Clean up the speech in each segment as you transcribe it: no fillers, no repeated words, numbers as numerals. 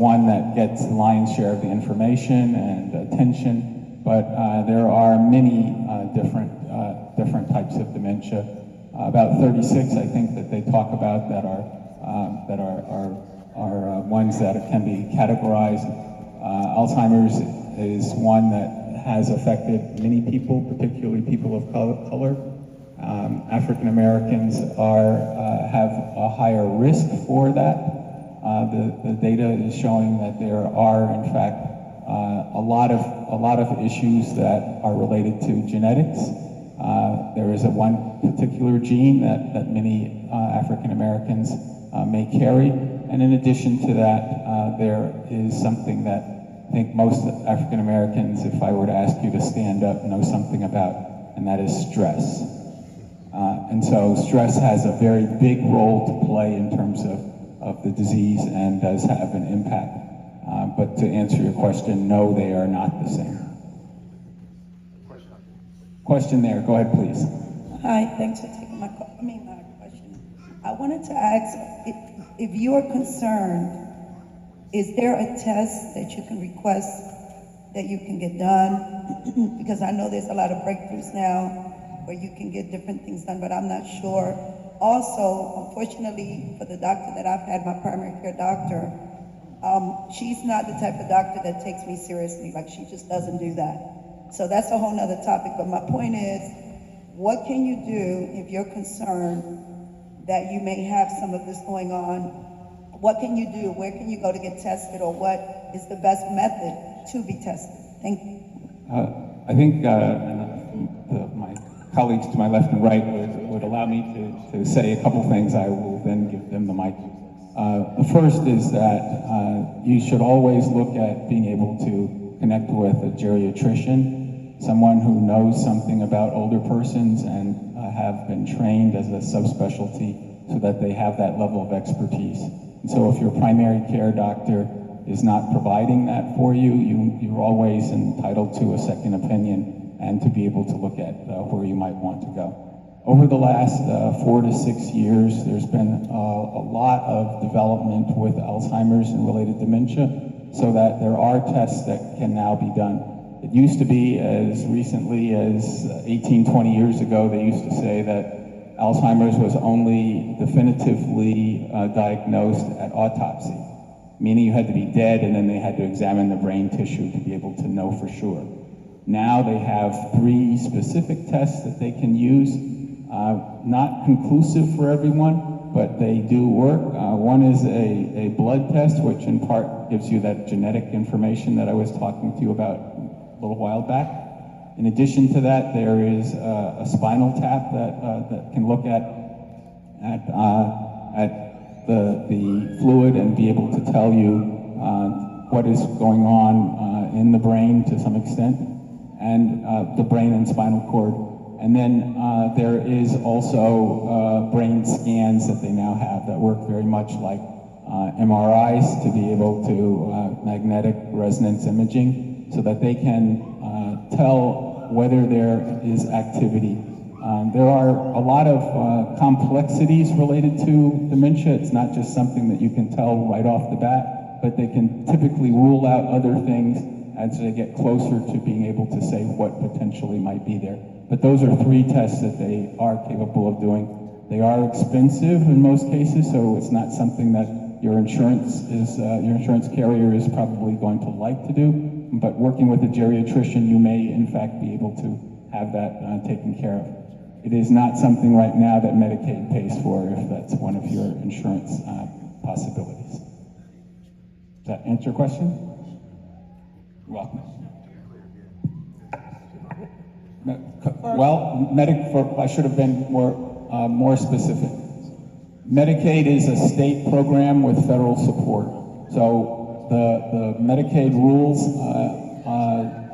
one that gets the lion's share of the information and attention, but there are many different types of dementia. About 36, I think, that they talk about that are ones that can be categorized. Alzheimer's is one that has affected many people, particularly people of color. African Americans have a higher risk for that. The data is showing that there are, in fact, a lot of issues that are related to genetics. There is one particular gene that many African Americans may carry, and in addition to that, there is something that I think most African Americans, if I were to ask you to stand up, know something about, and that is stress. And so stress has a very big role to play in terms of the disease and does have an impact. But to answer your question, no, they are not the same. Question there, go ahead, please. Hi, thanks for taking my question. I wanted to ask if you are concerned, is there a test that you can request that you can get done? Because I know there's a lot of breakthroughs now where you can get different things done, but I'm not sure. Also, unfortunately, for the doctor that I've had, my primary care doctor, she's not the type of doctor that takes me seriously. Like, she just doesn't do that. So that's a whole nother topic. But my point is, what can you do if you're concerned that you may have some of this going on? What can you do? Where can you go to get tested, or what is the best method to be tested? Thank you. I think my colleagues to my left and right would allow me to say a couple things. I will then give them the mic. The first is that you should always look at being able to connect with a geriatrician, someone who knows something about older persons and have been trained as a subspecialty so that they have that level of expertise. And so if your primary care doctor is not providing that for you, you're always entitled to a second opinion and to be able to look at where you might want to go. Over the last 4 to 6 years, there's been a lot of development with Alzheimer's and related dementia, so that there are tests that can now be done. It used to be, as recently as 18, 20 years ago, they used to say that Alzheimer's was only definitively diagnosed at autopsy, meaning you had to be dead and then they had to examine the brain tissue to be able to know for sure. Now they have 3 specific tests that they can use, not conclusive for everyone, but they do work. One is a blood test, which in part gives you that genetic information that I was talking to you about a little while back. In addition to that, there is a spinal tap that can look at the fluid and be able to tell you what is going on in the brain to some extent, and the brain and spinal cord. And then there is also brain scans that they now have that work very much like MRIs, to be able to magnetic resonance imaging, so that they can tell whether there is activity. There are a lot of complexities related to dementia. It's not just something that you can tell right off the bat, but they can typically rule out other things as they get closer to being able to say what potentially might be there. But those are 3 tests that they are capable of doing. They are expensive in most cases, so it's not something that your insurance carrier is probably going to like to do. But working with a geriatrician, you may in fact be able to have that taken care of. It is not something right now that Medicaid pays for, if that's one of your insurance possibilities. Does that answer your question? You're welcome. Well, I should have been more specific. Medicaid is a state program with federal support. So the Medicaid rules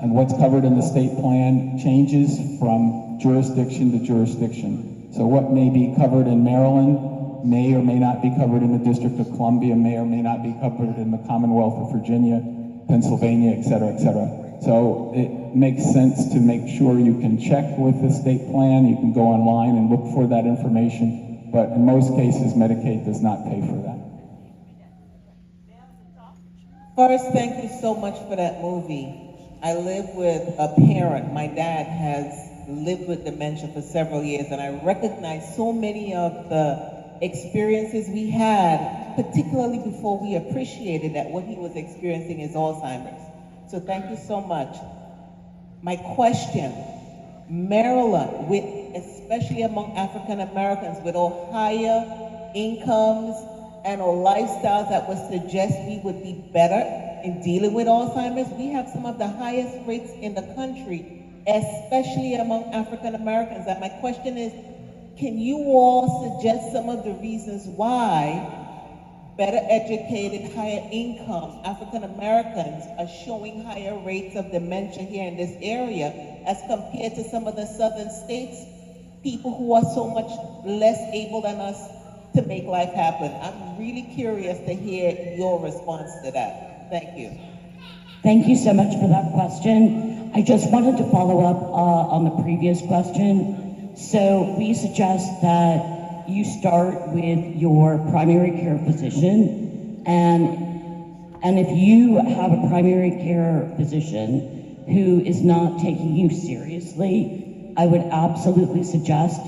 and what's covered in the state plan changes from jurisdiction to jurisdiction. So what may be covered in Maryland may or may not be covered in the District of Columbia, may or may not be covered in the Commonwealth of Virginia, Pennsylvania, et cetera, et cetera. So it makes sense to make sure you can check with the state plan. You can go online and look for that information, but in most cases, Medicaid does not pay for that. First, thank you so much for that movie. I live with a parent. My dad has lived with dementia for several years, and I recognize so many of the experiences we had, particularly before we appreciated that what he was experiencing is Alzheimer's. So thank you so much. My question, Maryland, with, especially among African Americans, with all higher incomes and or lifestyles that would suggest we would be better in dealing with Alzheimer's, we have some of the highest rates in the country, especially among African Americans. And my question is, can you all suggest some of the reasons why better educated, higher income African Americans are showing higher rates of dementia here in this area as compared to some of the southern states, people who are so much less able than us to make life happen? I'm really curious to hear your response to that. Thank you. Thank you so much for that question. I just wanted to follow up on the previous question. So we suggest that you start with your primary care physician, and if you have a primary care physician who is not taking you seriously, I would absolutely suggest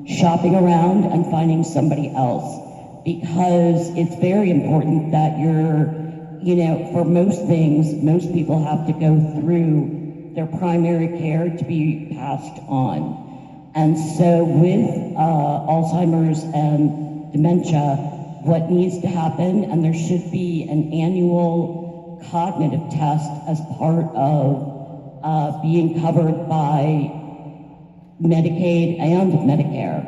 shopping around and finding somebody else, because it's very important that for most things, most people have to go through their primary care to be passed on. And so with Alzheimer's and dementia, what needs to happen, and there should be an annual cognitive test as part of being covered by Medicaid and Medicare.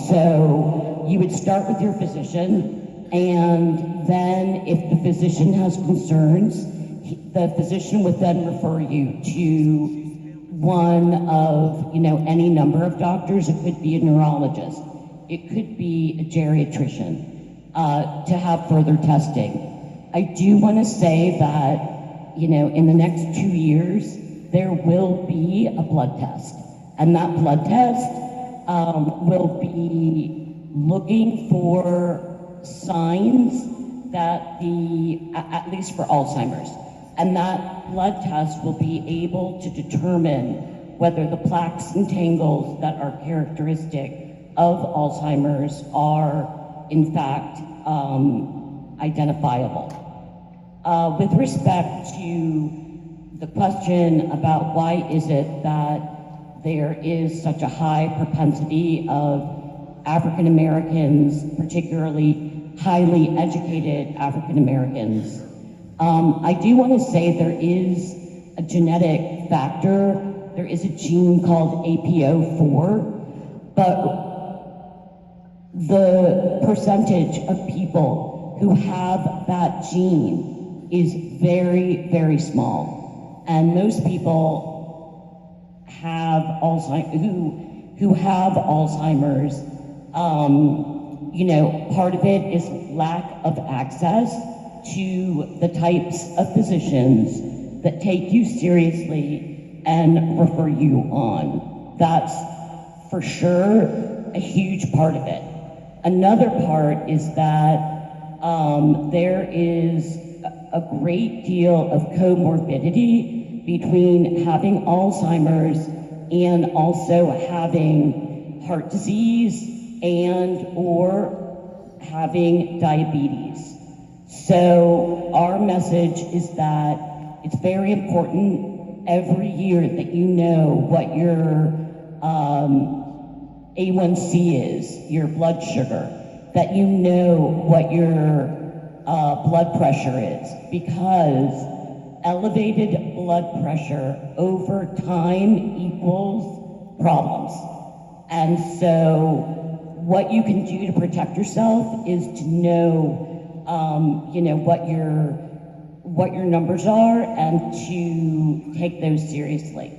So you would start with your physician, and then if the physician has concerns, the physician would then refer you to one of, any number of doctors. It could be a neurologist. It could be a geriatrician to have further testing. I do want to say that, in the next 2 years, there will be a blood test. And that blood test will be looking for signs that at least for Alzheimer's. And that blood test will be able to determine whether the plaques and tangles that are characteristic of Alzheimer's are, in fact, identifiable. With respect to the question about why is it that there is such a high propensity of African Americans, particularly highly educated African Americans, I do want to say there is a genetic factor. There is a gene called APO4, but the percentage of people who have that gene is very, very small. And most people have who have Alzheimer's, part of it is lack of access to the types of physicians that take you seriously and refer you on. That's for sure a huge part of it. Another part is that there is a great deal of comorbidity between having Alzheimer's and also having heart disease and or having diabetes. So our message is that it's very important every year that you know what your A1C is, your blood sugar, that you know what your blood pressure is, because elevated blood pressure over time equals problems. And so what you can do to protect yourself is to know what your numbers are and to take those seriously.